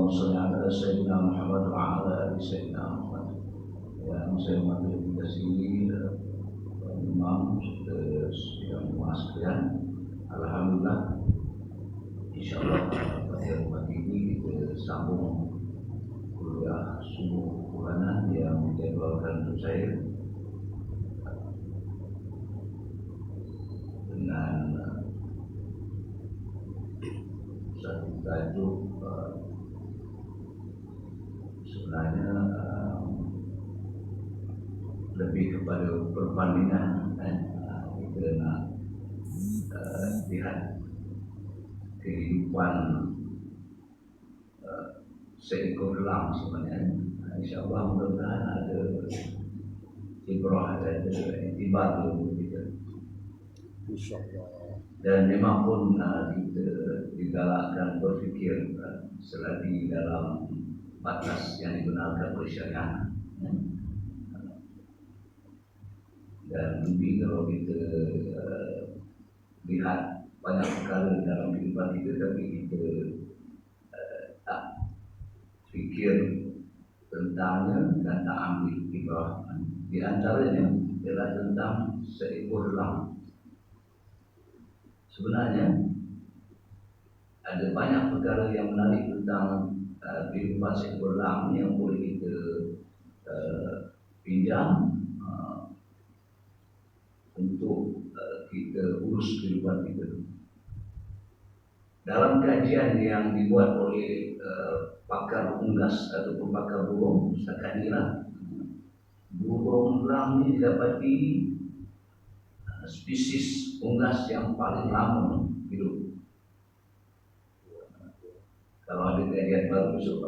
Allahumma shalli ala sayyidina Muhammad wa ala ali sayyidina Muhammad. Yang saya hormati di sini Imam sidang jemaah sekalian. Alhamdulillah, insyaallah pada pagi ini kita sambung kuliah subuh bulanan yang dijadwalkan untuk saya dengan satu tajuk sebenarnya lebih kepada perbandingan kita nak lihat kehidupan seekor elang sebenarnya. InsyaAllah mudah-mudahan ada ibrah, ada iktibar untuk kita. InsyaAllah. Dan memang pun kita digalakkan berfikir selagi dalam batas yang dibenarkan oleh syariat. Dan lebih kalau kita lihat banyak perkara dalam kehidupan kita, tapi kita tak fikir tentangnya dan tak ambil ibrah. Di antaranya adalah tentang seekor elang. Sebenarnya ada banyak perkara yang menarik tentang kehidupan seekor elang yang boleh kita pinjam untuk kita urus kehidupan kita. Dalam kajian yang dibuat oleh pakar unggas ataupun pakar burung, setakat inilah burung elang ini didapati spesies unggas yang paling lama hidup. Kalau ada kajian baru besok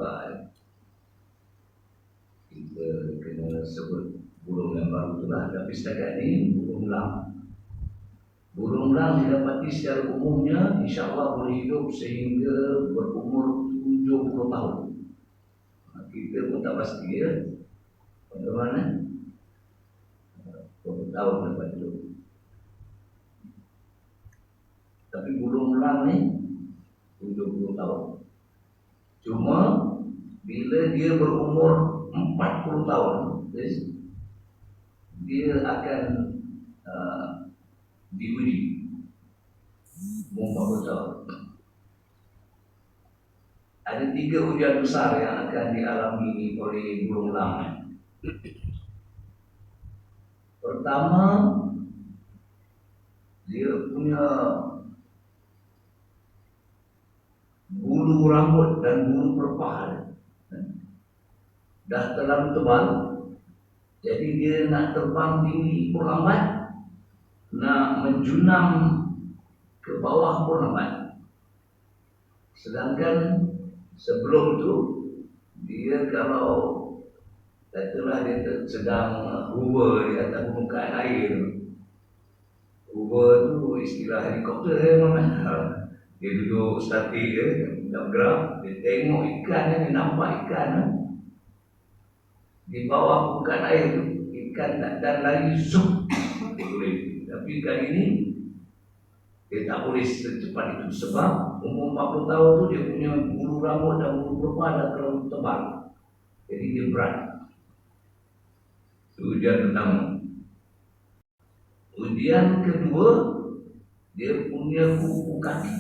kita kena sebut burung yang baru itulah. Tapi setakat ini burung elang. Burung elang didapati secara umumnya insyaAllah boleh hidup sehingga berumur 70 tahun. Kita pun tak pasti ya bagaimana berapa tahun dapat hidup. Tapi burung elang ni 70 tahun. Cuma bila dia berumur 40 tahun, dia akan diuji umur 40 tahun. Ada 3 ujian besar yang akan dialami oleh burung elang. Pertama, dia punya bulu rambut dan bulu perpah dah terlalu tebal. Jadi dia nak terbang tinggi pun lambat, nak menjunam ke bawah pun lambat. Sedangkan sebelum tu dia kalau katalah dia sedang hover di atas permukaan air. Hover tu istilah helikopter dia duduk statik tak bergerak, dia tengok ikan, dia nampak ikan di bawah permukaan air tu, ikan dan lari zoom dia boleh. Tapi kali ini dia tak boleh secepat itu sebab umur 40 tahun tu dia punya bulu rambut dan bulu perpah dah terlalu tebal. Jadi dia berat. Itu ujian pertama. Ujian kedua, dia punya kuku kaki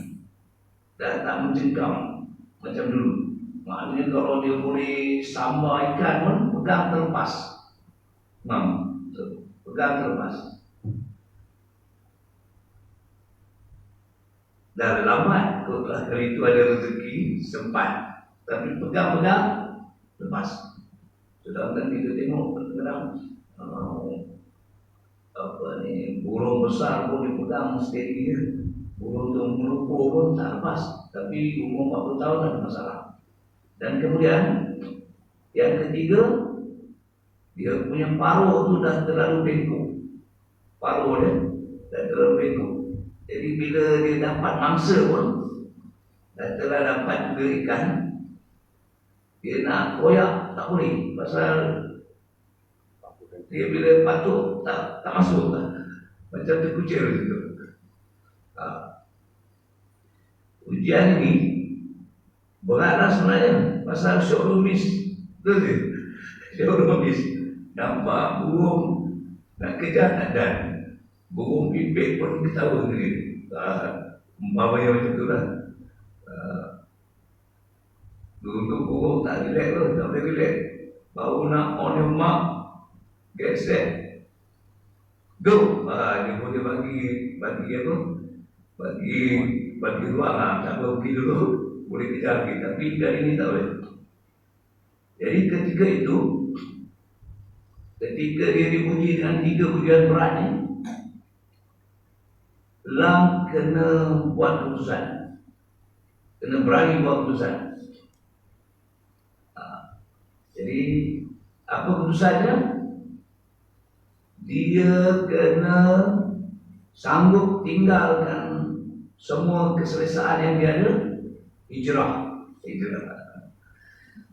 dah tak mencengkam macam dulu. Maknanya kalau dia boleh sambar ikan pun pegang terlepas. Pegang terlepas. Dah lambat kali itu ada rezeki sempat, tapi pegang-pegang lepas. Sedangkan kita tengok kadang burung besar pun dipegang steady dia. Burung tu melupu pun tak lepas. Tapi umur 40 tahun ada masalah. Dan kemudian yang ketiga, dia punya paruh tu dah terlalu bengkok. Paruh dia dah terlalu bengkok. Jadi bila dia dapat mangsa pun, dah telah dapat juga ikan, dia nak koyak tak boleh. Pasal dia bila patuk tak masuk macam terkucil gitu. Ujian ini beratlah sebenarnya. pasal showroomis tu dia. Showroomis nampak burung nak kejar tak dan burung pipit pun ketawa sendiri. Umpamanya macam tu lah. Dulu burung tak relax tu, tak boleh relax. Baru nak on your mark, get set, go. Dia boleh bagi apa? Bagi ruang lah. Tak pergi dulu, boleh kejar lagi. Tapi kali ni tak boleh. Jadi ketika dia dipuji dengan 3 pujian berat ni, Lam kena buat keputusan, kena berani buat keputusan. Jadi apa keputusannya? Dia kena sanggup tinggalkan semua keselesaan yang dia ada, hijrah.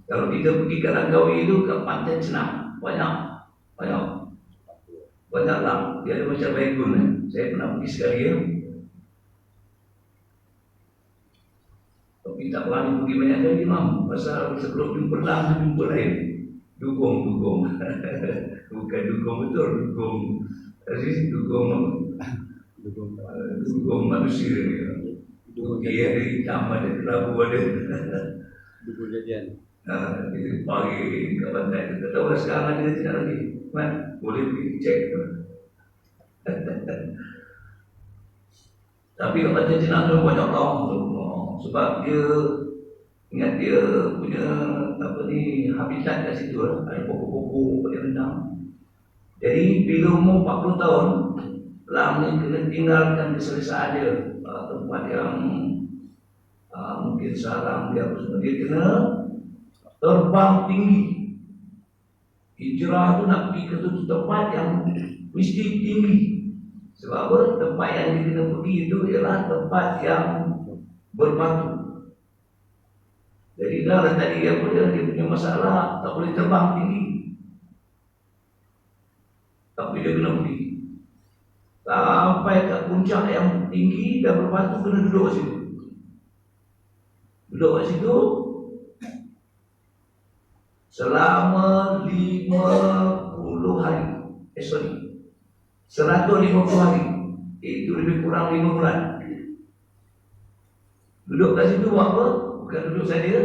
Kalau kita pergi ke Langkawi itu, ke Pantai Cenang, banyak lam. Dia ada macam baygun. Saya pernah pergi sekali ya. Tapi tak berani pergi banyak kali, Mam. Pasal sebelum jumpa lam, jumpa lain. Dugong. Bukan dugong betul, dugong manusia. Dia ada hitam, ada kelabu, ada dugong jadian. Dia pagi ke pantai. Tak tahu lah sekarang ada tidak lagi. Boleh pergi cek. Tapi kat Pantai Cenang tu banyak orang tu. Sebab dia ingat dia punya habitat kat situ lah. Ada pokok-pokok yang renang. Jadi bila umur 40 tahun, Lam ni kena tinggalkan keselesaan dia. Tempat yang mungkin sarang dia apa semua. Dia kena terbang tinggi. Hijrah tu nak pergi ke satu tempat yang mesti tinggi. Sebab apa? Tempat yang dia kena pergi itu ialah tempat yang berbatu. Jadi dah tadi dia punya masalah, tak boleh terbang tinggi. Tapi dia kena pergi sampai ke puncak yang tinggi dan berbatu, kena duduk kat situ. Duduk kat situ selama 50 hari. 150 hari. Itu lebih kurang 5 bulan. Duduk kat situ buat apa? Bukan duduk saja,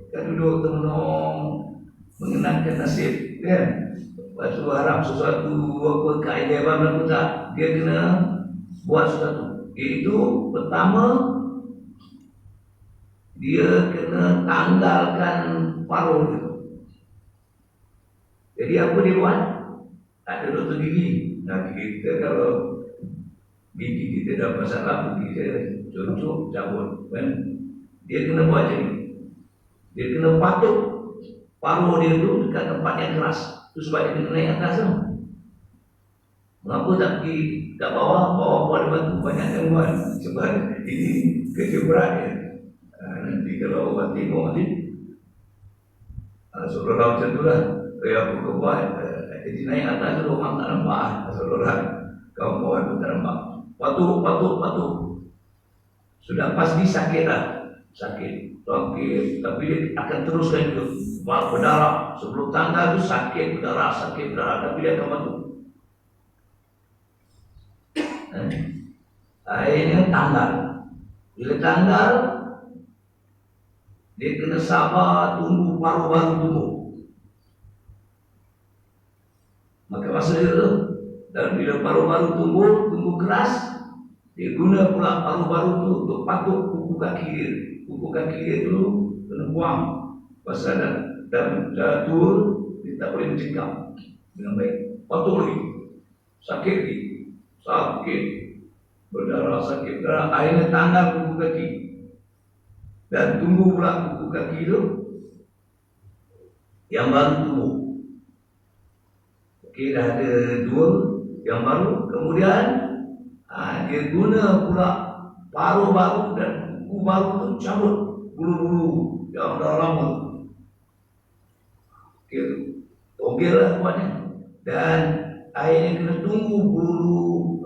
bukan duduk tenung mengenangkan nasib, kan? Lepas tu harap sesuatu apa keajaiban berlaku, tak. Dia kena buat sesuatu. Iaitu pertama, dia kena tanggalkan paruh dia. Jadi apa dia buat? Ada doktor gigi. Nah, kita kalau gigi kita dah masalah, kita cucuk, cabut, kan? Dia kena buat macam ni. Dia kena patuk paruh dia tu dekat tempat yang keras. Itu sebab dia kena naik atas tu. Mengapa tak pergi kat bawah ada batu, banyak gangguan. Sebab ini kerja berat dia. Nanti kalau orang tengok nanti seolah-olah macam tu lah. Apa kau buat? Jadi naik atas tu orang tak nampak. Seolah-olah kau buat pun tak nampak. Patuk. Sudah pasti sakit lah. Sakit. Tapi dia akan teruskan itu. Berdarah. Sebelum tanggal tu sakit berdarah. Tapi dia akan batuk. Akhirnya tanggal. Bila tanggal, dia kena sabar tunggu paru-paru tumbuh. Maka masa dia tu, dan bila paru-paru tumbuh keras, dia guna pula paru-paru tu untuk patuk kuku kaki dia. Kuku kaki dia tu kena buang. Pasal dan tua, dia tak boleh mencengkam dengan baik. Patuk lagi. Sakit. Berdarah, sakit berdarah. Akhirnya tanggal kuku kaki. Dan tunggu pula kuku kaki tu yang baru tumbuh. Okey, dah ada 2 yang baru. Kemudian dia guna pula paruh baru dan kuku baru tu cabut bulu-bulu yang dah lama. Okey, lah buatnya. Dan akhirnya kena tunggu bulu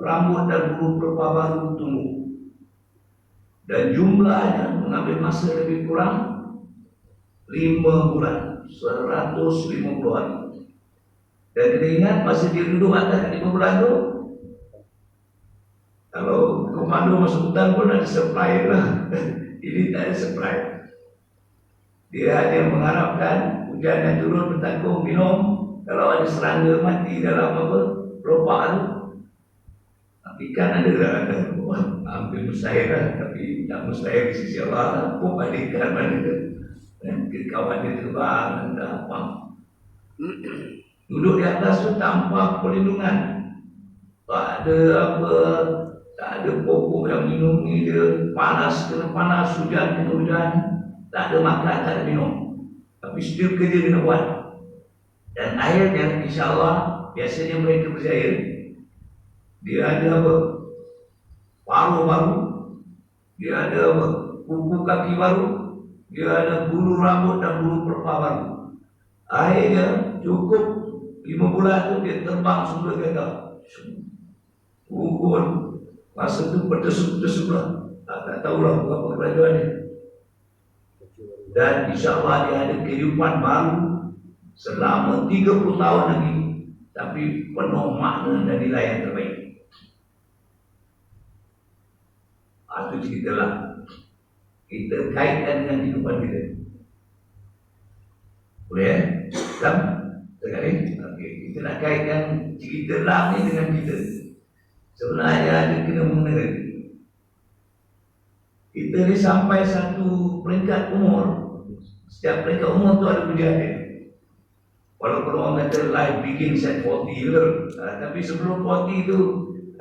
rambut dan bulu pelepah baru tumbuh. Dan jumlahnya mengambil masa lebih kurang 5 bulan, 150 hari. Dan kita ingat masa dia duduk atas 5 bulan tu, kalau komando masuk hutan pun ada supply lah. Ini tak ada supply. Dia hanya mengharapkan hujan yang turun bertanggung minum. Kalau ada serangga mati dalam pelopak tu, ikan ada lah, hampir mustahil lah. Tapi tak mustahil di sisi Allah. Pun ada ikan mana kawan dia terbang dan apa. Duduk di atas tu tanpa perlindungan. Tak ada apa, tak ada pokok yang minum ni dia. Panas kena panas, hujan kena hujan. Tak ada makan, tak ada minum. Tapi still kerja kena buat. Dan akhirnya insyaAllah biasanya mereka berjaya. Dia ada apa? Paruh baru. Dia ada apa? Kuku kaki baru. Dia ada bulu rambut dan bulu perpa baru. Akhirnya cukup 5 bulan tu dia terbang semula kereta. Ukur masa tu berdesuk-desuk lah. Tak tahulah berapa kerajaan dia. Dan insyaAllah dia ada kehidupan baru selama 30 tahun lagi. Tapi penuh makna dan nilai yang terbaik. Itu cerita lah. Kita kaitkan dengan kehidupan kita. Boleh Lam? Sekali? Okey, kita nak kaitkan cerita Lam ni dengan kita. Sebenarnya ada kena mengena. Kita ni sampai satu peringkat umur. Setiap peringkat umur tu ada ujian dia. Walaupun orang kata life begins at 40 years, tapi sebelum 40 tu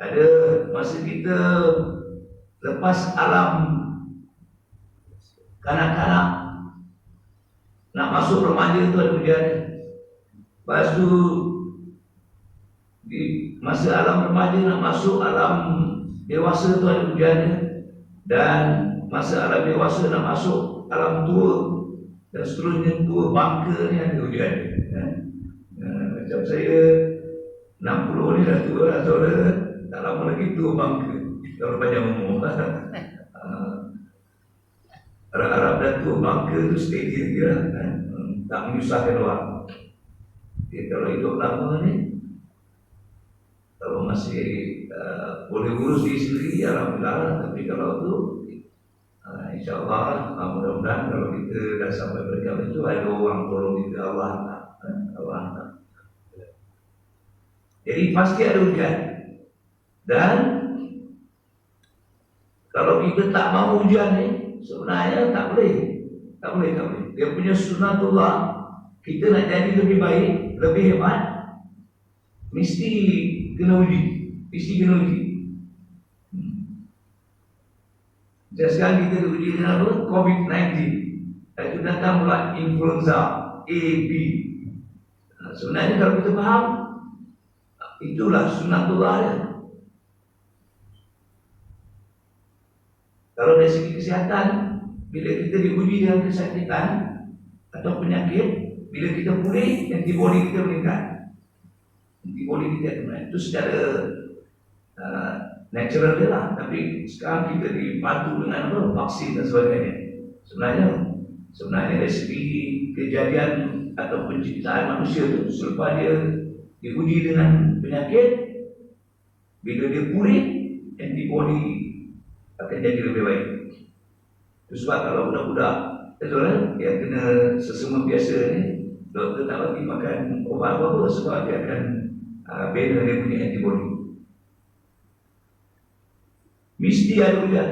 ada masa kita lepas alam kanak-kanak nak masuk remaja tu ada ujian. Lepas tu di masa alam remaja nak masuk alam dewasa tu ada ujian. Dan masa alam dewasa nak masuk alam tua dan seterusnya tua bangka ni ada ujian. Macam saya 60 ni dah tua lah saudara. Tak lama lagi tua bangka kalau panjang umur. Harap-harap dah tua bangka tu steady lagi lah, tak menyusahkan orang. Kalau hidup lama ni, kalau masih boleh urus diri sendiri, alhamdulillah. Tapi kalau tu InsyaAllah mudah-mudahan kalau kita dah sampai berkah itu ada orang tolong kita, Allah hantar. Jadi pasti ada ujian. Dan kalau kita tak mahu ujian ni, sebenarnya tak boleh. Dia punya sunnatullah. Kita nak jadi lebih baik, lebih hebat, mesti kena uji. Dan sekarang kita diuji dengan apa? COVID-19. Itu datang pula influenza A, B. Sebenarnya kalau kita faham, itulah sunnatullah dia. Kalau dari segi kesihatan, bila kita diuji dengan kesakitan atau penyakit, bila kita pulih, antibody kita meningkat. Itu secara natural dia lah. Tapi sekarang kita dibantu dengan apa? Vaksin dan sebagainya. Sebenarnya dari segi kejadian atau penciptaan manusia itu, selepas dia diuji dengan penyakit, bila dia pulih, antibody akan jadi lebih baik. Itu sebab kalau budak-budak yang kena sesama biasa ni, doktor tak bagi makan ubat apa-apa sebab dia akan bina dia punya antibody. Mesti ada ujian.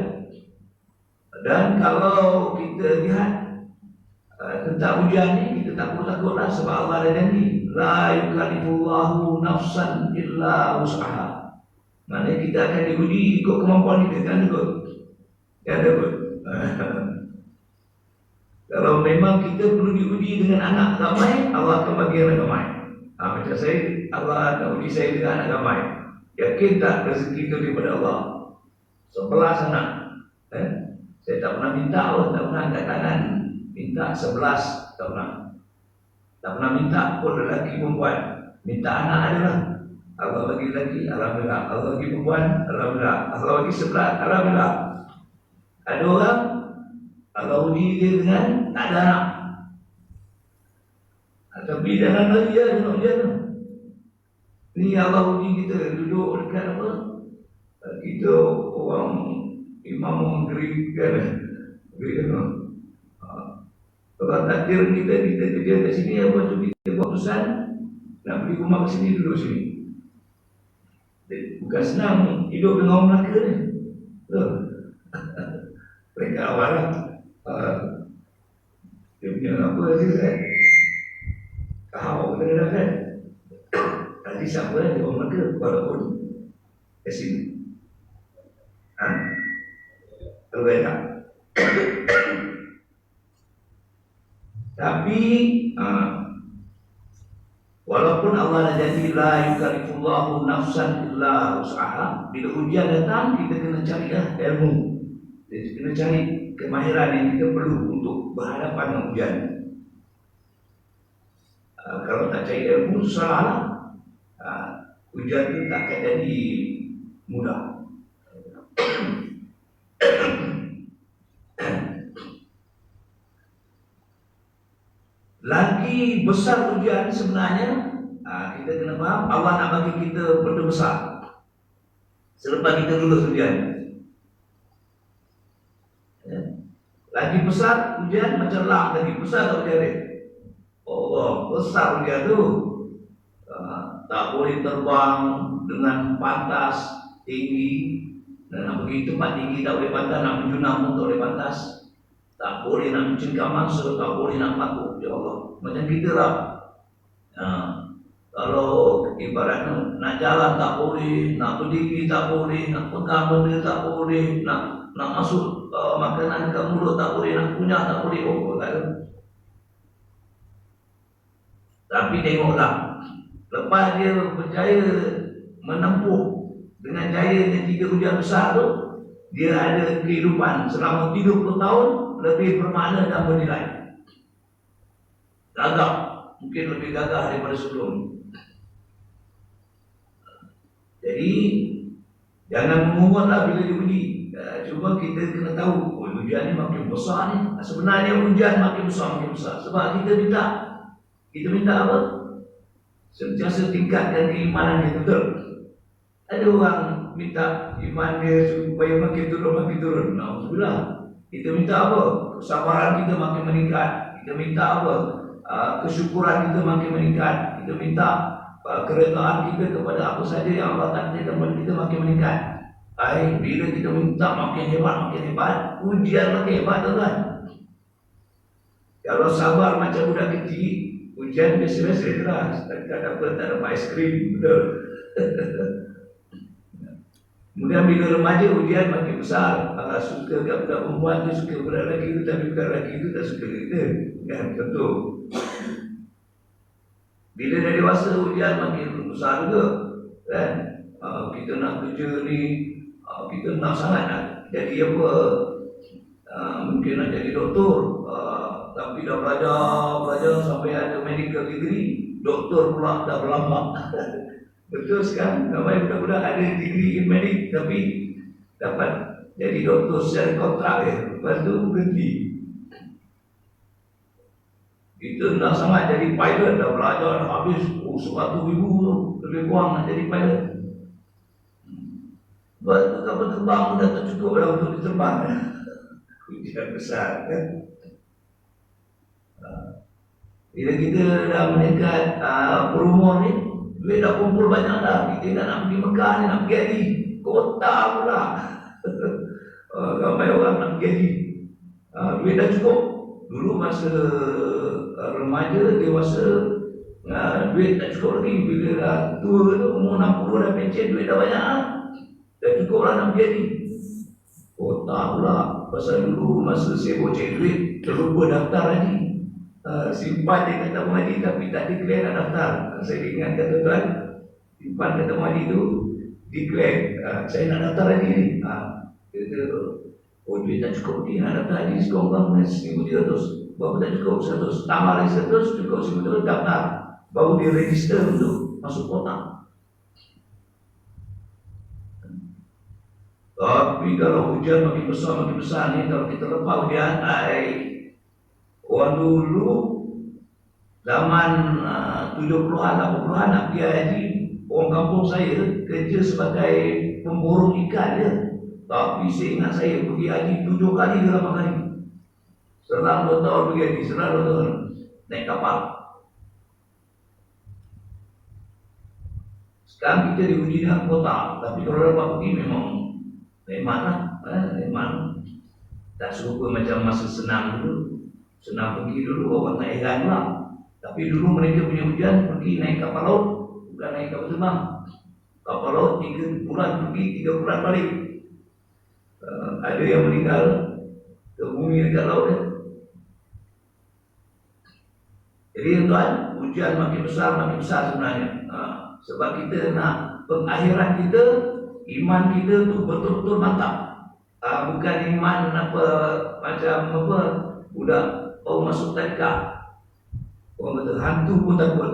Dan kalau kita lihat tentang ujian ni, kita tak perlu takutlah sebab Allah ada janji, la yukallifullahu nafsan illa wus'aha. Maknanya kita akan diuji ikut kemampuan kita, kan ikut. Kan ikut. Kalau memang kita perlu diuji dengan anak ramai, Allah akan bagi anak ramai. Macam saya, Allah akan uji saya dengan anak ramai. Yakin tak rezeki itu daripada Allah? 11 anak. Saya tak pernah minta, Allah tak pernah angkat tangan minta 11, tak pernah. Tak pernah minta pun lelaki perempuan. Minta anak adalah Allah bagi lelaki, alhamdulillah. Allah bagi perempuan, alhamdulillah. Allah bagi 11, alhamdulillah. Ada orang Allah uji dia dengan tak ada anak. Tapi jangan lagi ya dengan hujan. Ni Allah uji kita duduk dekat apa? Kita orang imam menggeri kan. Kalau takdir kita kerja kat sini, apa tu kita buat pesan nak beli rumah kat sini, duduk sini. Bukan senang hidup dengan orang Melaka ni. Betul. Mereka awal lah. Dia punya apa dia kan. Kau kena kan. Tadi siapa dia orang Melaka walaupun kat sini. Terbaik tak? Tapi walaupun Allah dah janji la yukallifullahu nafsan illa wus'aha, bila ujian datang kita kena cari ilmu. Kita kena cari kemahiran yang kita perlu untuk berhadapan dengan ujian. Kalau tak cari ilmu, salah. Ujian itu tak akan jadi mudah. Lagi besar ujian sebenarnya, kita kena faham Allah nak bagi kita benda besar selepas kita lulus ujian. Lagi besar ujian macam lang lagi besar tak ujian dia. Allah besar ujian tu. Tak boleh terbang dengan pantas tinggi, dan nak pergi tempat tinggi tak boleh pantas, nak menjunam pun tak boleh pantas. Tak boleh nak mencengkam mangsa, tak boleh nak patuk. Ya Allah, macam kita lah. Kalau ibaratnya nak jalan tak boleh, nak berdiri tak boleh, nak pegang benda tak boleh, nak masuk makanan ke mulut tak boleh, nak kunyah tak boleh. Oh, tak ada. Tapi tengoklah, lepas dia berjaya menempuh dengan jayanya 3 ujian besar tu, dia ada kehidupan selama 30 tahun lebih bermakna dan bernilai. Gagah, mungkin lebih gagah daripada sebelum. Jadi jangan menguatlah bila diuji. Cuma kita kena tahu, ujian ni makin besar ni. Sebenarnya ujian makin besar. Sebab kita minta apa? Sentiasa tingkatkan keimanan kita, betul? Ada orang minta iman dia supaya makin turun. Alhamdulillah. Kita minta apa? Kesabaran kita makin meningkat. Kita minta apa? Kesyukuran kita makin meningkat. Kita minta keredaan kita kepada apa saja yang Allah takdirkan kepada kita makin meningkat. Bila kita minta makin hebat, ujian makin hebat, tuan. Kalau sabar macam budak kecil, ujian biasa-biasa lah. Tak dapat aiskrim, betul. Kemudian bila remaja, ujian makin besar. Suka kat budak perempuan tu, suka budak lelaki tu, tapi budak lelaki tu tak suka kita. Kan, tentu. Bila dah dewasa, ujian makin besar juga. Kan, kita nak kerja ni, kita nak sangat nak jadi apa. Mungkin nak jadi doktor, tapi dah belajar sampai ada medical degree. Doktor pula dah berlambak. Betul sekarang, ramai budak-budak ada degree in medik tapi dapat jadi doktor secara kontrak ya. Lepas tu berhenti. Kita nak sangat jadi pilot, dah belajar, dah habis 100,000 tu, lebih kurang nak jadi pilot. Lepas tu kapal terbang pun dah tak cukup lah untuk diterbang. Ujian besar kan. Bila kita dah meningkat berumur ni, duit dah kumpul banyak dah. Kita nak pergi Mekah ni, nak pergi haji. Kota pula. Ramai orang nak pergi haji. Duit dah cukup. Dulu masa remaja, dewasa, duit tak cukup lagi. Bila dah tua tu, umur 60 dah pencen, duit dah banyak lah. Dah cukup lah nak pergi haji. Kota pula. Pasal dulu masa saya bocek duit, terlupa daftar haji. Simpan dia kata haji tapi tak declare nak daftar. Saya ingatkan tuan-tuan, simpan kata haji tu declare, saya nak daftar haji ni. Dia kata, oh duit tak cukup ni, nak daftar haji sekurang-kurang 1,300. Berapa tak cukup? 100. Tambah lagi 100, cukup 1,300 daftar. Baru dia register untuk masuk kota. Tapi kalau hujan makin besar ni, kalau kita lepas hujan, orang dulu zaman 70-an, 80-an nak pergi haji, orang kampung saya kerja sebagai pemborong ikan dia. Tapi saya ingat saya pergi haji 7 kali ke 8 kali. Selang 2 tahun pergi haji, selang 2 tahun naik kapal. Sekarang kita diuji dengan kota, tapi kalau dapat pergi memang nikmat lah, nikmat. Tak serupa macam masa senam dulu. Senam pergi dulu orang nak heran pula. Tapi dulu mereka punya hujan pergi naik kapal laut, bukan naik kapal terbang. Kapal laut 3 bulan pergi, 3 bulan balik. Ada yang meninggal ke bumi dekat laut dia. Jadi tuan, hujan makin besar sebenarnya. Sebab kita nak pengakhiran kita, iman kita tu betul-betul mantap. Bukan iman apa macam apa budak orang masuk tadika. Orang kata hantu pun takut.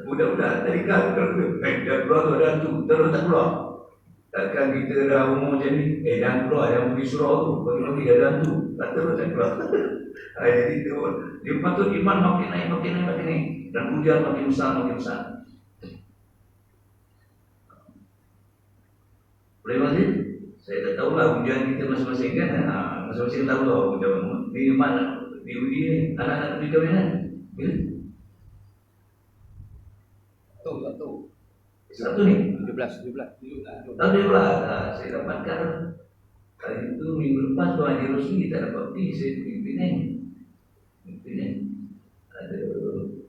Budak-budak tadika dah keluar tu ada hantu, terus tak keluar. Takkan kita dah umur macam ni, jangan keluar, jangan pergi surau tu, bagi-bagi ada hantu, tak terus tak keluar. Jadi dia patut iman makin naik, dan hujan makin besar. Boleh masih? Saya tak tahulah hujan kita masing-masing kan, masing-masing tahu lah hujan di mana, di uji ni, anak-anak pergi kahwin kan? Bila? Satu. Satu ni? 17. Tahun 17, saya dapatkan kali itu minggu lepas tu Haji Rosli tak dapat pergi, saya pergi Penang. Ada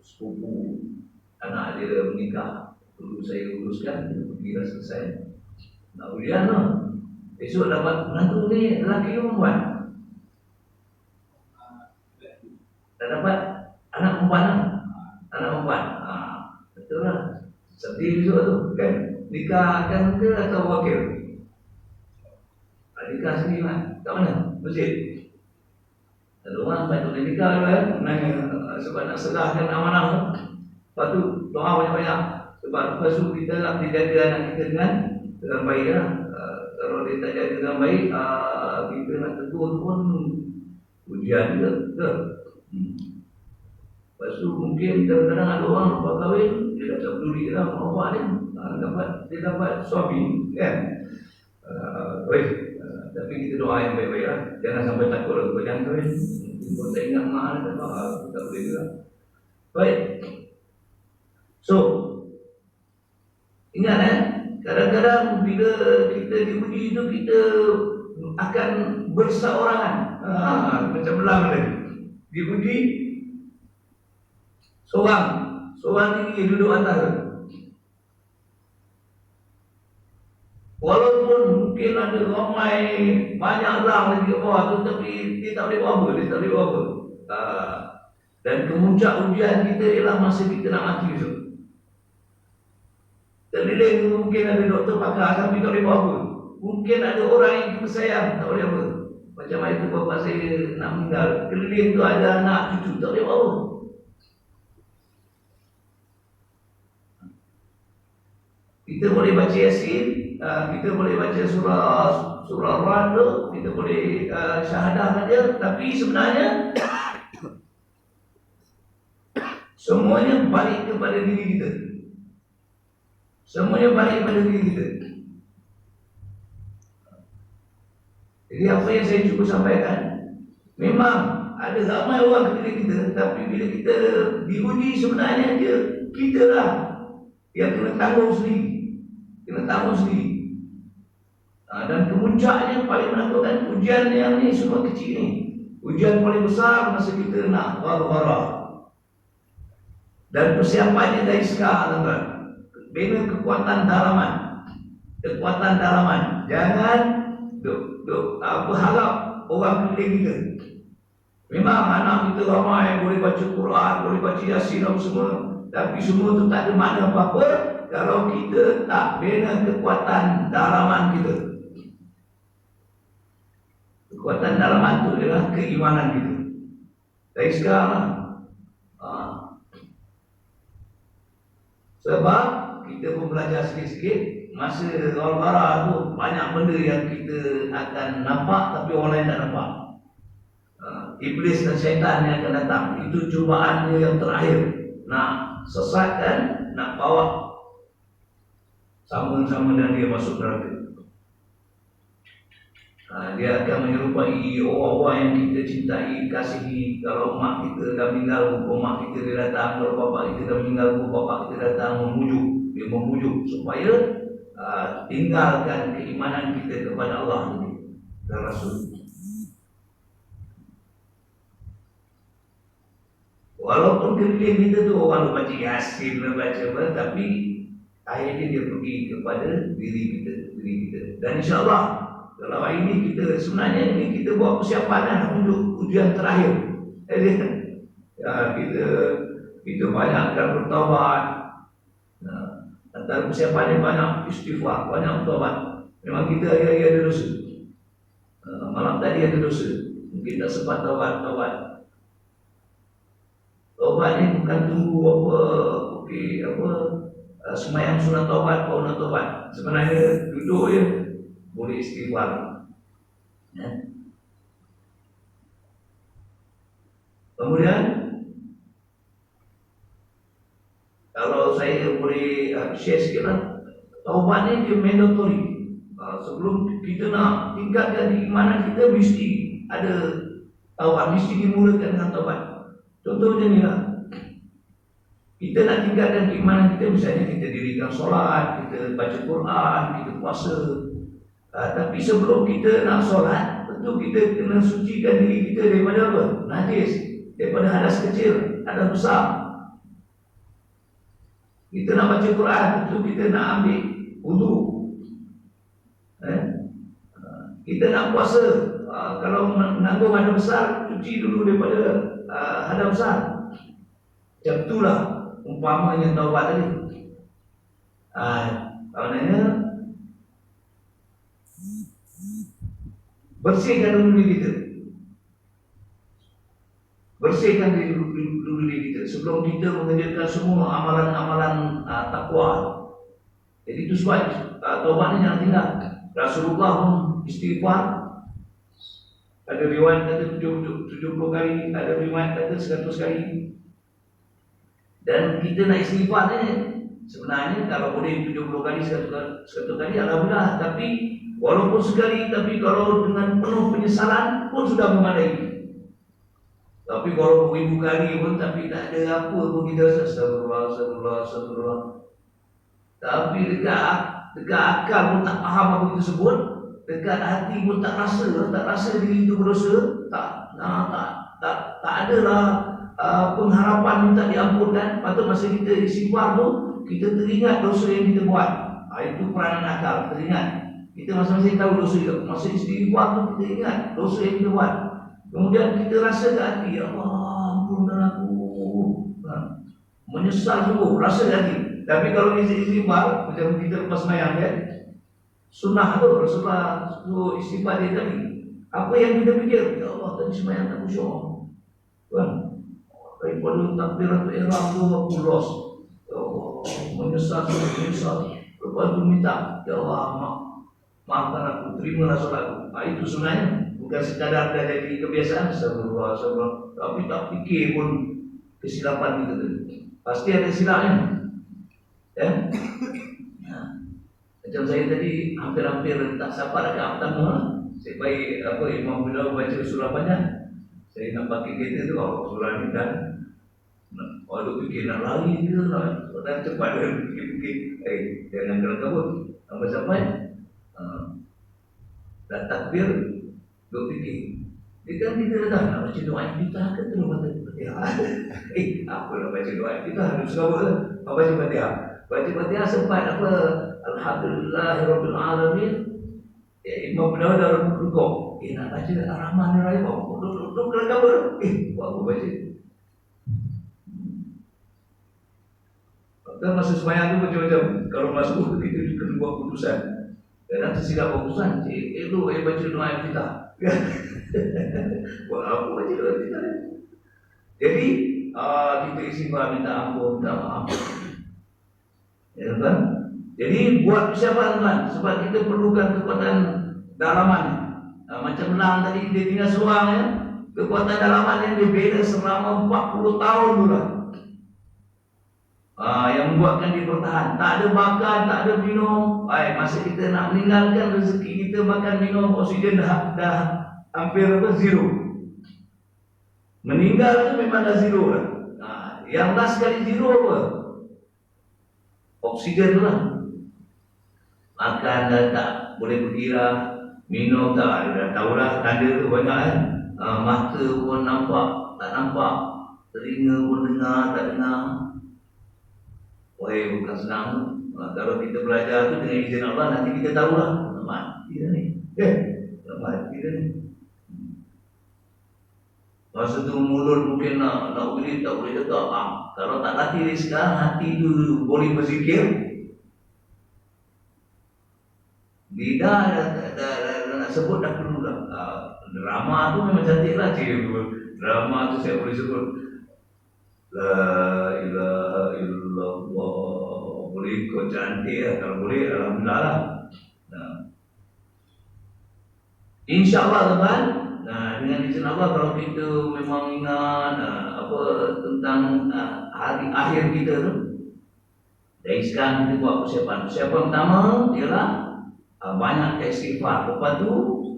sepupu anak dia menikah, dulu saya uruskan, dia pergi dah selesai. Nak ujian lah. Esok dapat menantu ni, lelaki ke perempuan? Dah dapat anak perempuan lah. Anak perempuan. Betul lah. Sedih esok tu kan. Nikahkan ke atau wakil? Nikah sendiri lah. Kat mana? Masjid. Ada orang patut dia nikah kan. Sebab nak serahkan amanah tu. Lepas tu doa banyak-banyak. Sebab lepas tu kita nak dijaga anak kita dengan baik lah. Kalau dia tak jaga dengan baik, kita nak tegur pun ujian juga. Lepas tu mungkin kadang-kadang ada orang lepas kahwin, dia dah tak peduli lah sama awak dia. Dia dapat suami kan. Tapi kita doa yang baik-baik lah. Jangan sampai takut lah jangan kahwin. Kalau tak ingat mak dia tak boleh juga. Baik. So ingat kadang-kadang bila kita diuji itu kita akan berseorangan. Macam belang tadi. Diuji seorang tinggi duduk atas. Walaupun mungkin ada ramai banyak orang lagi ke bawah tu, tapi dia tak boleh buat apa. Dan kemuncak ujian kita ialah masa kita nak mati tu. Terliling mungkin ada doktor pakar tapi tak boleh buat apa. Mungkin ada orang yang kita sayang, tak boleh apa. Macam hari tu bapak saya nak meninggal, keliling tu ada anak cucu, tak boleh buat apa. Kita boleh baca Yasin, kita boleh baca surah Al-Quran tu, kita boleh syahadah saja, tapi sebenarnya semuanya balik kepada diri kita. Semuanya balik kepada diri kita. Jadi apa yang saya cuba sampaikan, memang ada ramai orang ketika kita, tapi bila kita diuji sebenarnya kita lah yang kena tanggung sendiri. Dan kemuncaknya paling menakutkan ujian yang ni semua kecil ni. Ujian paling besar masa kita nak ghar-ghara. Dan persiapannya dari sekarang, tuan-tuan. Bina kekuatan dalaman. Jangan berharap orang keliling kita. Memang anak kita ramai boleh baca Quran, boleh baca Yasin apa semua, tapi semua tu tak ada makna apa-apa kalau kita tak bina kekuatan dalaman kita. Kekuatan dalaman tu adalah keimanan kita. Dari sekarang sebab kita pun belajar sikit-sikit. Masa ghar-ghara tu banyak benda yang kita akan nampak tapi orang lain tak nampak. iblis dan syaitan yang akan datang. Itu cubaannya yang terakhir. Nak sesatkan, nak bawa sama-sama dengan dia masuk neraka. Dia akan menyerupai orang-orang yang kita cintai, kasihi. Kalau mak kita dah meninggal, mak kita dia datang. Kalau bapa kita dah meninggal, bapa kita datang memujuk. Dia memujuk supaya tinggalkan keimanan kita kepada Allah dan Rasul. Walaupun keliling kita tu orang baca Yasin, baca apa, tapi akhirnya dia pergi kepada diri kita. Dan insya-Allah kalau hari ini kita sebenarnya ini kita buat persiapan untuk ujian terakhir. Kita banyakkan bertaubat. Antara persiapannya banyak istighfar, banyak bertaubat. Memang kita hari-hari ada dosa. Malam tadi ada dosa. Mungkin tak sempat taubat. Taubat ni bukan tunggu semayang sunat taubat, baru nak taubat. Sebenarnya duduk je boleh istighfar. Kemudian kalau saya boleh share sikit lah, taubat ni dia mandatory. Sebelum kita nak tingkatkan keimanan kita, mesti ada taubat, mesti dimulakan dengan taubat. Contohnya ni lah, kita nak tingkatkan keimanan kita, misalnya kita dirikan solat, kita baca Quran, kita puasa. Tapi sebelum kita nak solat, tentu kita kena sucikan diri kita daripada apa? Najis, daripada hadas kecil, hadas besar. Kita nak baca Quran, tentu kita nak ambil wudu. Kita nak puasa, kalau menanggung hadas besar, cuci dulu daripada hadas besar. Macam itulah umpamanya taubat tadi. Maknanya bersihkan dulu diri kita. Bersihkan dulu diri kita sebelum kita mengerjakan semua amalan-amalan takwa. Jadi itu sebab taubat ni jangan tinggal. Rasulullah pun istighfar. Ada riwayat kata 70 kali, ada riwayat kata 100 kali. Dan kita nak istighfar ni sebenarnya kalau boleh 70 kali, 100 kali, alhamdulillah. Tapi walaupun sekali, tapi kalau dengan penuh penyesalan pun sudah memadai. Tapi kalau 1000 kali pun tapi tak ada apa pun kita astagfirullah. Tapi dekat akal pun tak faham apa kita sebut, dekat hati pun tak rasa diri itu berdosa, tak adalah pengharapan minta diampunkan. Patut masa kita istighfar tu kita teringat dosa yang kita buat. Itu peranan akal, teringat. Kita masing-masing tahu dosa kita. Masa istighfar tu kita ingat dosa yang kita buat. Kemudian kita rasa ke hati, ya Allah, ampunkan aku. Menyesal sungguh, rasa ke hati. Tapi kalau istighfar, macam kita lepas sembahyang kan, sunnah tu Rasulullah suruh istighfar dia tadi. Apa yang kita fikir? Ya Allah, tadi sembahyang tak khusyuk. Kan? Daripada takbiratul ihram tu aku lost. Ya Allah, menyesal. Lepas tu minta, ya Allah, maafkan aku, terimalah solatku. Itu sebenarnya bukan sekadar dah jadi kebiasaan, astagfirullah. Tapi tak fikir pun kesilapan kita tu. Pasti ada silapnya. Ya? Macam saya tadi hampir tak sabar rakaat pertama. Saya baik Imam Buddha baca surah banyak. Saya nak pakai kereta tu, surah ni kan. Waduh fikir nak lari ke, nak cepat dengan fikir. Jangan kelam kabut. Sampai dah takbir, duk fikir. Dia kan kita dah nak baca doa kita ke terus baca Fatihah. Apa nak baca doa kita harus coba baca Fatihah. Baca Fatihah sempat apa? Alhamdulillahirabbil alamin. Imam Buddha dah rukuk. Nak baca Ar-Rahmanir-Rahim. Duduk kelam kabut. Buat apa baca? Kan masa sembahyang tu macam-macam. Kalau masuk kita kena buat keputusan. Kadang tersilap keputusan. Baca doa kita. Buat apa baca doa kita? Jadi kita istighfar, minta ampun, minta maaf. Ya kan? Jadi buat persiapan kan, sebab kita perlukan kekuatan dalaman. Macam Lang tadi dia tinggal seorang ya. Kekuatan dalaman yang dibina selama 40 tahun pula. Yang membuatkan dia bertahan. Tak ada makan, tak ada minum. Masa kita nak meninggalkan rezeki kita makan minum, oksigen dah hampir zero. Meninggal tu memang dah zero lah. Yang last kali zero apa? Oksigen tu lah. Makan dah tak boleh berkira, minum tak, dah tahu lah tanda tu banyak kan. Mata pun nampak, tak nampak. Telinga pun dengar, tak dengar. Bukan senang. Kalau kita belajar tu dengan izin Allah, nanti kita tahulah mati dah ni. Mati dah ni. Masa tu mulut mungkin nak beri, tak boleh tetap. Kalau tak latih dari sekarang, hati tu boleh berzikir. Lidah dah nak sebut dah perlu dah. Drama tu memang cantik lah. Drama tu saya boleh sebut. La ilaha illallah. Boleh ikut cantik lah. Kalau boleh, alhamdulillah lah. InsyaAllah teman. Dengan izin Allah, kalau kita memang ingat tentang hari akhir kita tu, dari sekarang kita buat persiapan. Persiapan pertama ialah banyak istighfar. Lepas tu,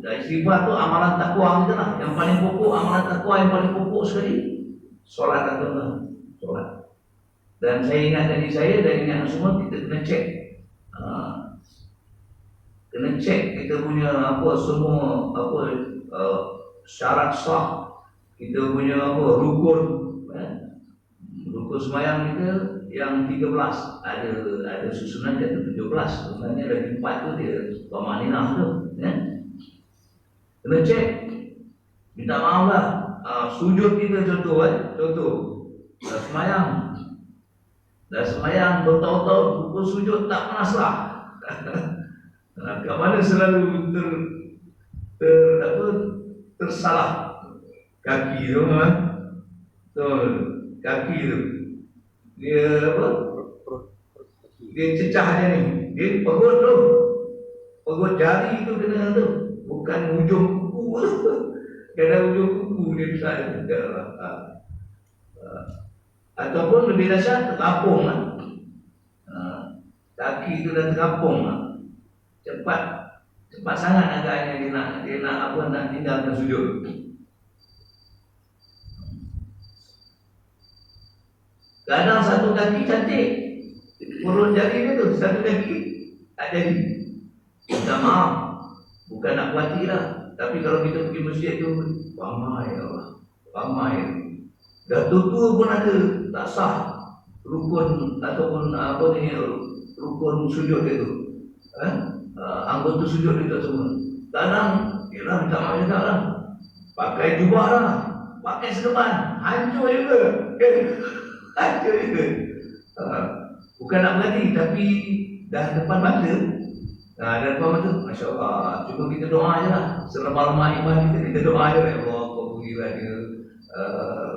dari istighfar tu amalan takwa kita lah. Yang paling pokok, amalan takwa yang paling pokok sekali, solat atau solat. Dan saya ingat dari saya, dari ingat semua, kita kena cek. Kena cek kita punya semua syarat sah. Kita punya rukun. Rukun sembahyang kita yang 13 ada susunan dia 17. Sebenarnya dari 4 tu dia Tumaninah tu. Kena cek. Minta maaf lah. Sujud kita contoh. Dah sembahyang bertahun-tahun, rukun sujud tak pernah salah. Kat mana selalu tersalah? Kaki tu kan? Kaki tu. Dia Dia cecah je ni. Dia perut tu. Perut jari tu kena tu. Bukan ujung kuku tu. Kena ujung kuku dia besar. Ataupun lebih dahsyat terkapung lah. Kaki tu dah terkapung lah. Cepat sangat agaknya dia nak tinggalkan sujud. Kadang satu kaki cantik, perut jari dia tu satu kaki tak jadi. Minta maaf, bukan nak kuatir lah. Tapi kalau kita pergi masjid tu, ramai Allah, ramai. Dah tua pun ada, tak sah rukun ataupun rukun sujud dia tu. Anggota sujud dia tak semua. Kadang, yelah minta maaf juga lah. Pakai jubah lah, pakai sedepan, hancur juga. Hancur juga. Bukan nak berhati, tapi dah depan mata. Dah depan mata, Masya Allah. Cuba kita doa je lah. Selemah-lemah iman kita doa je lah. Ya Allah, kau berilah dia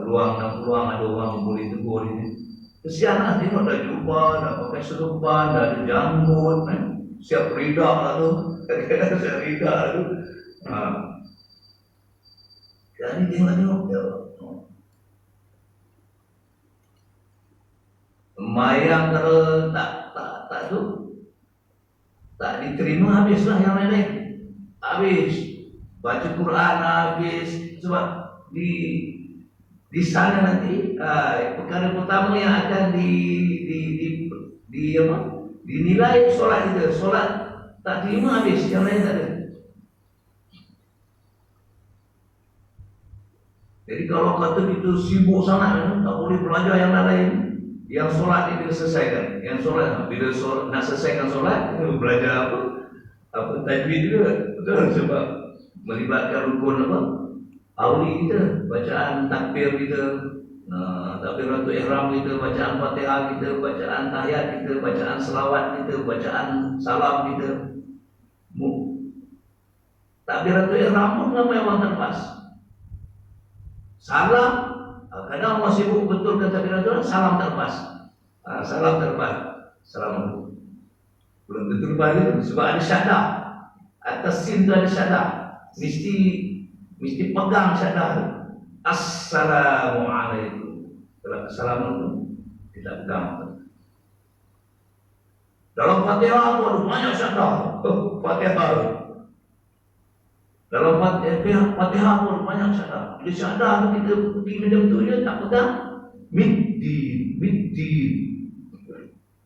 ruang dan peluang, ada orang boleh tegur ni. Kesian lah, tengok dah jubah, dah pakai sedepan, dah ada janggut, siap ridak lah tu. Siap ridak lah tu. Jadi tengok-tengok ya Allah. Mayang kalau tak tu tak diterima, habislah yang lain-lain. Habis baca Quran habis. Sebab di sana nanti perkara pertama yang akan dinilai solat kita. Solat tak terima, habis, yang lain tak ada. Jadi kalau kata kita sibuk sangat, tak boleh belajar yang lain. Yang solat ni kita selesaikan. Yang solat, bila nak selesaikan solat, kita belajar tajwid juga. Betul, sebab melibatkan rukun auli kita, bacaan takbir kita, takbiratul ihram kita, bacaan Fatihah kita, bacaan tahiyat kita, bacaan selawat kita, bacaan salam kita. Takbiratul ihram pun ramai orang terlepas. Salam, kadang orang sibuk betulkan takbiratul ihram, salam terlepas. Salam terlepas. Assalamualaikum. Belum betul balik sebab ada syahadah. Atas sin tu ada syahadah. Mesti pegang syahadah tu. Assalamualaikum. Kalau assalamualaikum kita pegang. Dalam Fatihah pun banyak syahdah. Fatihah. Dalam Fatihah pun banyak syahdah. Jadi syahdah kita pergi macam tu je tak pegang. Middi.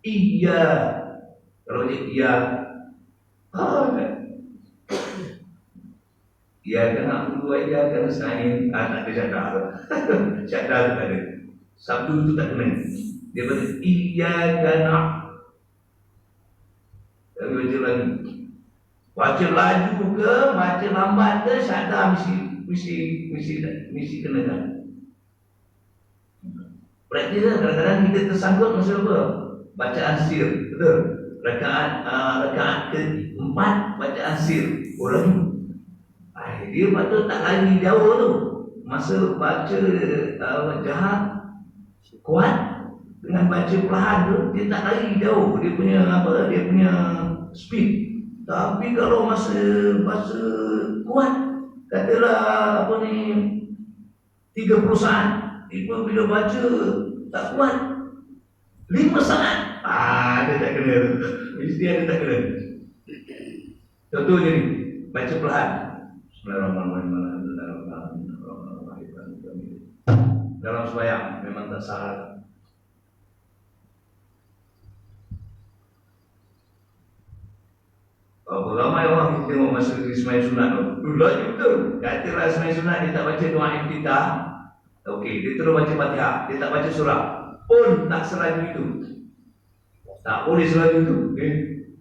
Iya. Kalau dia iya. Iya kan aku dua iya kan saya tak ada syahdah. Syahdah tu tak ada. Sabdu tu tak kena. Dia berkata iya kan. Tapi baca lagi. Baca laju ke, baca lambat ke, syahdah mesti kena kan. Praktis lah, kadang-kadang kita tersangkut masa apa? Bacaan sir, betul? Rakaat ke-4 bacaan sir. Orang dia patut tak lagi jauh tu. Masa baca jahat kuat dengan baca perlahan tu, dia tak lagi jauh. Dia punya speed. Tapi kalau masa kuat, katalah 30 saat, tiba bila baca tak kuat 5 saat, dia tak kena. Mesti ada tak kena. Contoh je ni, baca perlahan. Bismillahirrahmanirrahim. Dalam sembahyang memang tak salah. Berapa ramai orang kita tengok masa sembahyang sunat tu. Lagi betul. Katalah sembahyang sunat dia tak baca doa iftitah. Okey, dia terus baca Fatihah, dia tak baca surah. Pun tak selagi itu. Tak boleh selagi itu.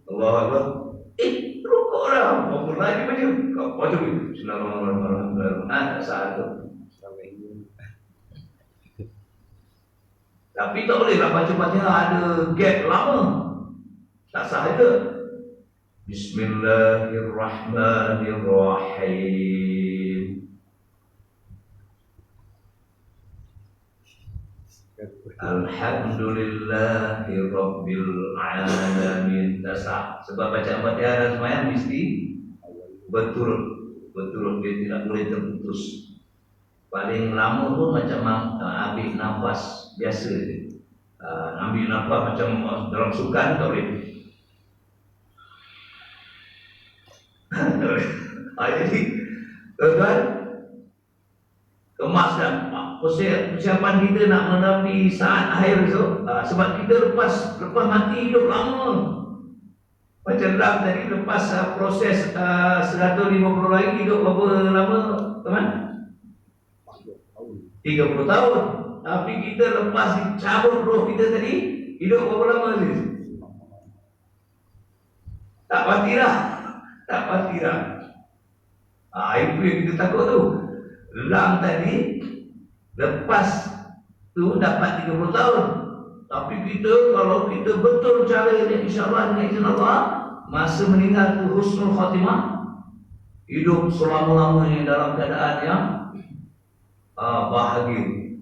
Allahu Akbar. Rukuk dah. Berapa lagi baca? Kau baca ni. Bismillahirrahmanirrahim. Tak salah tu. Tapi tak boleh nak baca Fatihah ada gap lama. Tak sah juga. Bismillahirrahmanirrahim. Alhamdulillahi Rabbil Alamin. Tak sah. Sebab bacaan Fatihah dan sembahyang mesti berturut. Dia tidak boleh terputus. Paling lama pun macam ambil nafas biasa je. Ambil nafas macam dalam sukan tak boleh. Jadi tuan-tuan, kemaskan persiapan kita nak menepi saat akhir tu. Sebab kita lepas mati hidup lama. Macam Ram tadi lepas proses 150 lagi hidup berapa lama teman? 30 tahun. Tapi kita lepas dicabut roh kita tadi hidup berapa lama ni? Tak pastilah. Itu yang kita takut tu. Lam tadi lepas tu dapat 30 tahun. Tapi kita kalau kita betul cara ini, insyaAllah dengan izin Allah, masa meninggal tu husnul khatimah, hidup selama-lamanya dalam keadaan yang bahagia.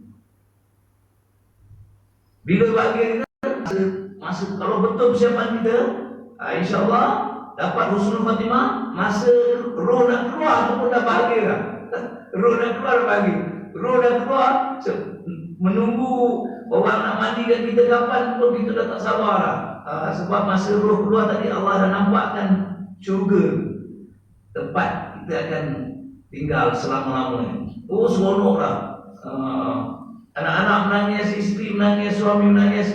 Bila bahagia kita, masa kalau betul persiapan kita, insyaAllah dapat husnul khatimah, masa roh nak keluar tu pun dah bahagia dah. Roh nak keluar dah bahagia. Roh dah keluar, menunggu orang nak mandikan kita kapan pun kita dah tak sabar dah. Sebab masa roh keluar tadi Allah dah nampakkan syurga, tempat kita akan tinggal selama-lamanya. Seronok dah. Anak-anak menangis, isteri menangis, suami menangis,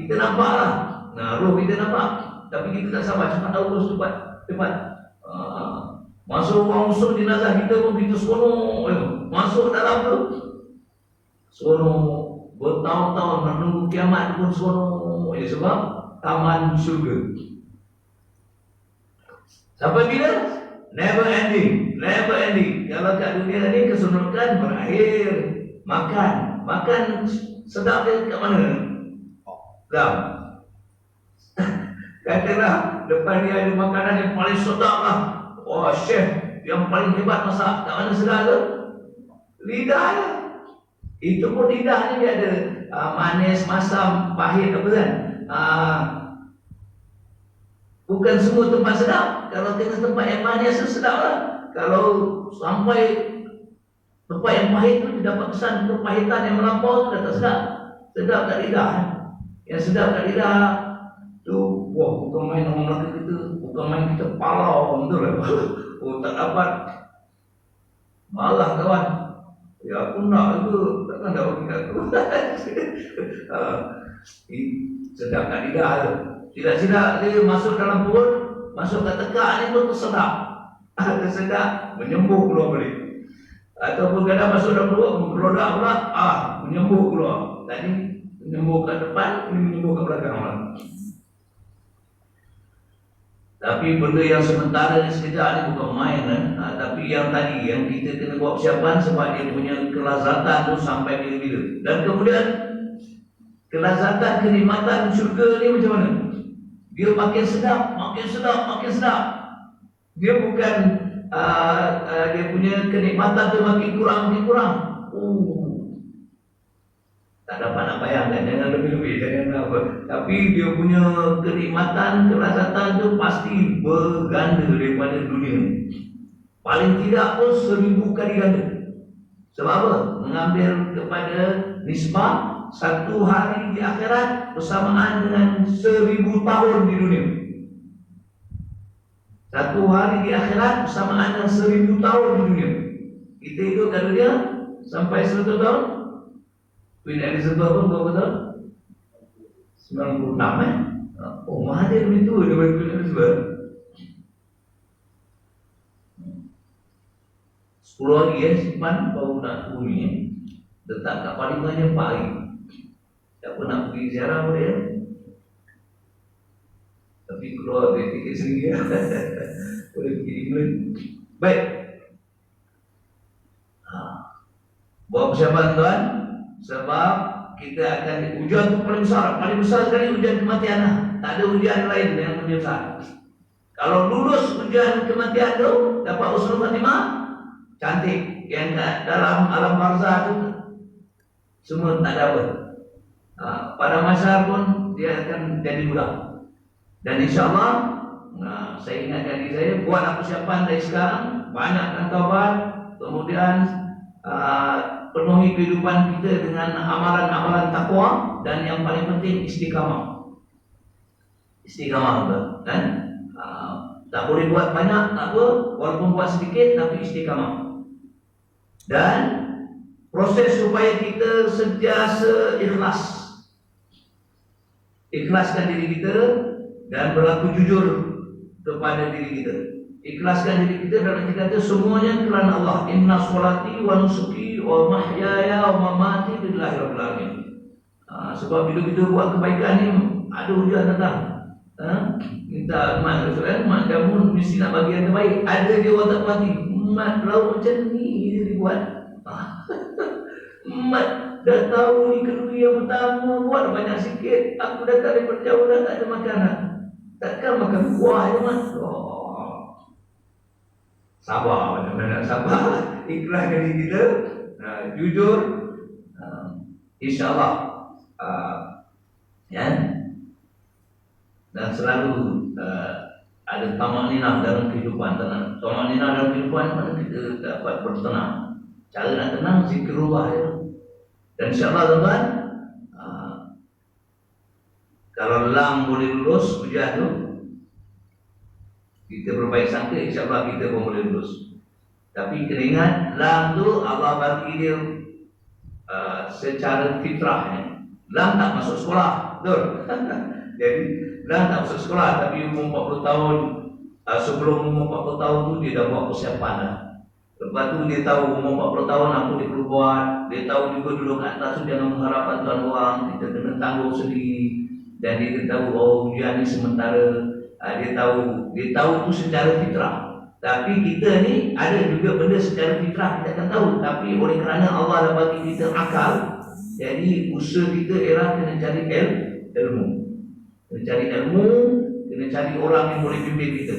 kita nampak lah. Roh kita nampak. Tapi kita tak sabar, cepat tahu cepat. Masuk orang usul jenazah kita pun kita seronok. Masuk dalam tu seronok. Bertahun-tahun menunggu kiamat pun seronok. Sebab taman syurga. Sampai bila? Never ending. Kalau kat dunia ni keseronokan berakhir. Makan sedap dia kat mana? Sedap. Katalah depan dia ada makanan yang paling sedap lah. Chef yang paling hebat masak. Kat mana sedap tu? Lidah dia. Itu pun lidahnya dia ada manis, masam, pahit apa kan. Bukan semua tempat sedap. Kalau kena tempat yang manis tu sedap lah. Kalau sampai Tempat yang pahit tu dia dapat kesan kepahitan yang melampau tu dah tak sedap. Sedap kat lidah. Yang sedap kat lidah tu, wah, bukan main orang Melaka kita, bukan main kita palau, betul lah. Oh, tak dapat. Malah kawan. Ya aku nak ke, takkan dah bagi aku. Sedap kat lidah tu. Tidak-tidak dia masuk dalam perut, masuk kat tekak ni pun tersedap. Tersedap, menyembuh keluar balik. Ataupun kadang masuk dalam perut, merodak pula, menyembuh keluar. Tadi menyembuh kat depan, ini menyembuh kat belakang. Tapi benda yang sementara ni sekejap ni bukan main tapi yang tadi, yang kita kena buat persiapan sebab dia punya kelazatan tu sampai bila-bila. Dan kemudian kelazatan, kenikmatan syurga ni macam mana? Dia makin sedap, makin sedap, makin sedap. Dia bukan dia punya kenikmatan tu makin kurang, makin kurang. Tak dapat nak bayangkan, jangan lebih-lebih, jangan apa. Tapi dia punya kenikmatan, kelazatan tu pasti berganda daripada dunia. Paling tidak pun 1000 kali ganda. Sebab apa? Mengambil kepada nisbah 1 hari di akhirat bersamaan dengan 1000 tahun di dunia. 1 hari di akhirat bersamaan dengan 1000 tahun di dunia. Kita hidup kat dunia sampai 100 tahun. Queen Elizabeth pun berapa tahun? 96 Oh, Mahathir lebih tua daripada Queen Elizabeth. 10 hari simpan baru nak bumi letak kat parlimennya 4 hari. Siapa nak pergi ziarah pun dia. Tapi keluar dari tiket sendiri boleh pergi England. Baik, buat persiapan tuan. Sebab kita akan ujian tu paling besar sekali ujian kematian. Tak ada ujian lain yang lebih besar. Kalau lulus ujian kematian tu, dapat husnul khatimah, cantik. Yang dalam alam barzah tu semua tak ada apa. Pada masa pun dia akan jadi mudah. Dan insyaAllah saya ingatkan diri saya, buatlah persiapan dari sekarang, banyakkan taubat, kemudian penuhi kehidupan kita dengan amalan-amalan takwa, dan yang paling penting istiqamah. Istiqamah kan? Tak boleh buat banyak, tak apa, walaupun buat sedikit tapi istiqamah. Dan proses supaya kita sentiasa ikhlas. Ikhlaskan diri kita dan berlaku jujur kepada diri kita. Ikhlaskan diri kita dalam kita itu semuanya kerana Allah. Inna sholati wa nusuki wa mahyaya wa mamati lillahi rabbil alamin. Sebab bila kita buat kebaikan ni ada ujian datang. Minta mak Rasul mak jamun mesti nak bagi yang terbaik. Ada dia orang tak mati. Mak lauk macam ni dia dibuat. Mak dah tahu ni kenduri yang pertama buat banyak sikit. Aku datang daripada jauh dah tak ada makanan. Takkan makan kuah je mak. Sabar, benar-benar sabar. Ikhlaskan diri kita, jujur, insyaAllah, ya. Dan selalu ada tamak-ninah dalam kehidupan. Tamak-ninah dalam kehidupan mana kita dapat bertenang. Cara nak tenang zikrullah ya. Dan insyaAllah tuan-tuan, kalau Lang boleh lulus ujian tu, kita berbaik sangka insyaAllah kita pun boleh lulus. Tapi kena ingat, Lang tu Allah bagi dia secara fitrahnya. Lang tak masuk sekolah, betul? Jadi Lang tak masuk sekolah, tapi umur 40 tahun, sebelum umur 40 tahun tu dia dah buat persiapan dah. Lepas tu dia tahu umur 40 tahun apa dia perlu buat. Dia tahu juga dulu kat atas tu jangan mengharapkan tuan orang, kita kena tanggung sendiri. Dan dia tahu ujian ni sementara. Dia tahu tu secara fitrah. Tapi kita ni ada juga benda secara fitrah kita akan tahu. Tapi oleh kerana Allah dah bagi kita akal, jadi usaha kita ialah kena cari ilmu. Kena cari ilmu, kena cari orang yang boleh bimbing kita.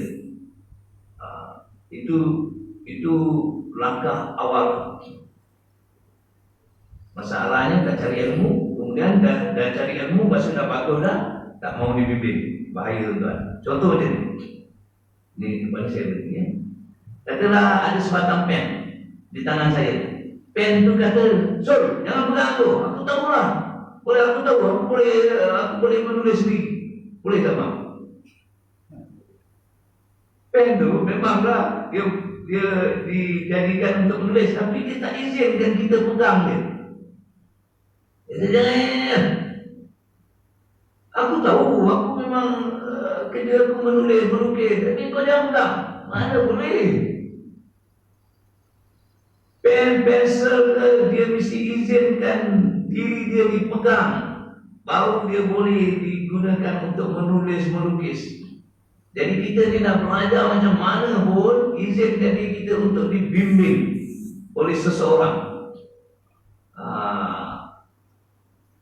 Itu langkah awal. Masalahnya tak cari ilmu, kemudian dah cari ilmu, bahasa dah bagus dah, tak mau dibimbing. Bahaya tuan. Contoh macam ni. Ni kepada saya beri ya. Katalah ada sebatang pen di tangan saya. pen tu kata, Sol, jangan pegang tu. Aku tahu lah. Aku tahu. Aku boleh menulis sendiri. Boleh tak, Bang? Pen tu memanglah dia dijadikan untuk menulis, tapi dia tak izinkan kita pegang dia. Jangan. Aku tahu, aku memang kerja aku menulis, melukis, tapi kau jangan pegang. Mana boleh? Pen, pensel dia mesti izinkan diri dia dipegang, baru dia boleh digunakan untuk menulis, melukis. Jadi kita ni nak belajar macam mana pun, izinkan diri kita untuk dibimbing oleh seseorang.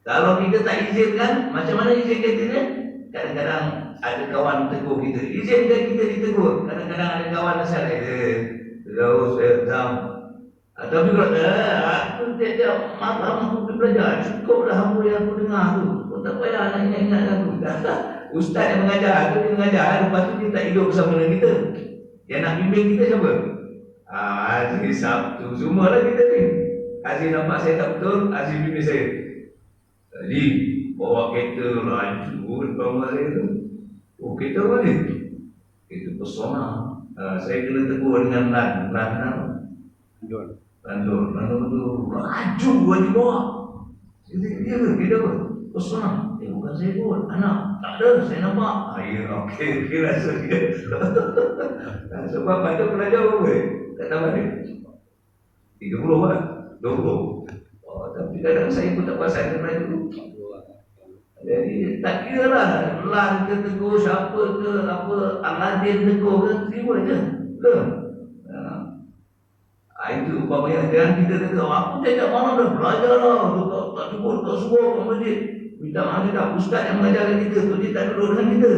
Kalau kita tak izinkan, macam mana izinkan kita? Kadang-kadang ada kawan tegur kita, izinkan kita ditegur. Kadang-kadang ada kawan asal terus tapi kalau aku tiap malam aku pergi belajar, cukup dah apa yang aku dengar tu. Kau tak payah nak ingat-ingat aku. Ustaz yang mengajar, aku dia mengajar, lepas tu dia tak hidup bersama dengan kita. Yang nak bimbing kita siapa? Haji Sabtu, semualah kita ni. Haji nampak saya tak betul, Haji bimbing saya. Haji, bawa kereta laju depan rumah saya tu. Oh, kereta apa ni? Kereta Pesona. Saya kena tegur dengan Landor tu laju di bawah. Dia apa? Pesona. Bukan saya pun, anak. Tak ada, saya nampak. Ya, okey, rasa dia. Sebab pada pelajar berapa? Tak tahu dia. 30 kan? 20. Tapi kadang saya pun tak pasal daripada dulu. Jadi tak kira lah Lan ke tegur siapa ke apa, Aladin tegur ke, terima je ke. Itu umpamanya jangan kita kata, aku tiap malam dah belajar lah, tak cukup, tak suruh ke masjid. Minta maaf tak, ustaz yang mengajarkan kita tu, dia tak duduk dengan kita.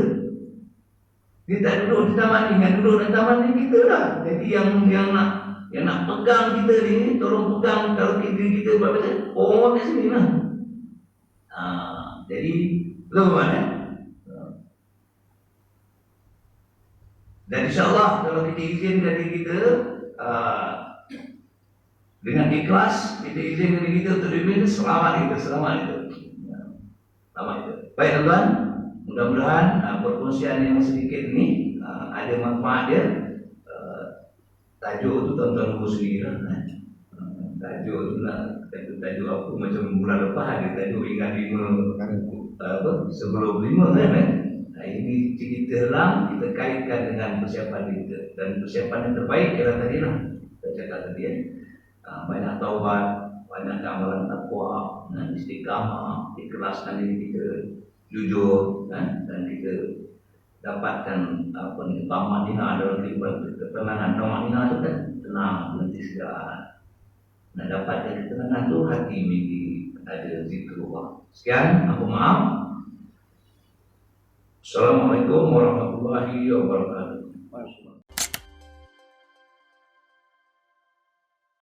Dia tak duduk di taman ni, yang duduk di taman ni kita lah. Jadi yang nak pegang kita ni, tolong pegang. Kalau kita buat macam orang kat sini lah. Jadi betul kan? Dan insyaAllah kalau kita izinkan diri kita dengan ikhlas, kita izinkan diri kita untuk dibimbing, selamat itu. Baik tuan, mudah-mudahan perkongsian yang sedikit ini ada manfaat dia. Tajuk tu tuan-tuan urus sendiri lah. Tajuk tu nak tajuk apa, macam bulan lepas ada tajuk ingat 5 sebelum 5 kan. Ini cerita lang kita kaitkan dengan persiapan kita, dan persiapan yang terbaik ialah tadi lah kita cakap tadi banyak taubat, banyak amalan takwa, istiqamah, ikhlaskan diri kita, jujur dan kita dapatkan tamanina dalam kehidupan kita. Ketenangan tamanina itu kan tenang, berhenti segala. Nah, dapatkan ketenangan itu hati mimpi ada zikrullah. Sekian, aku maaf. Assalamualaikum warahmatullahi wabarakatuh.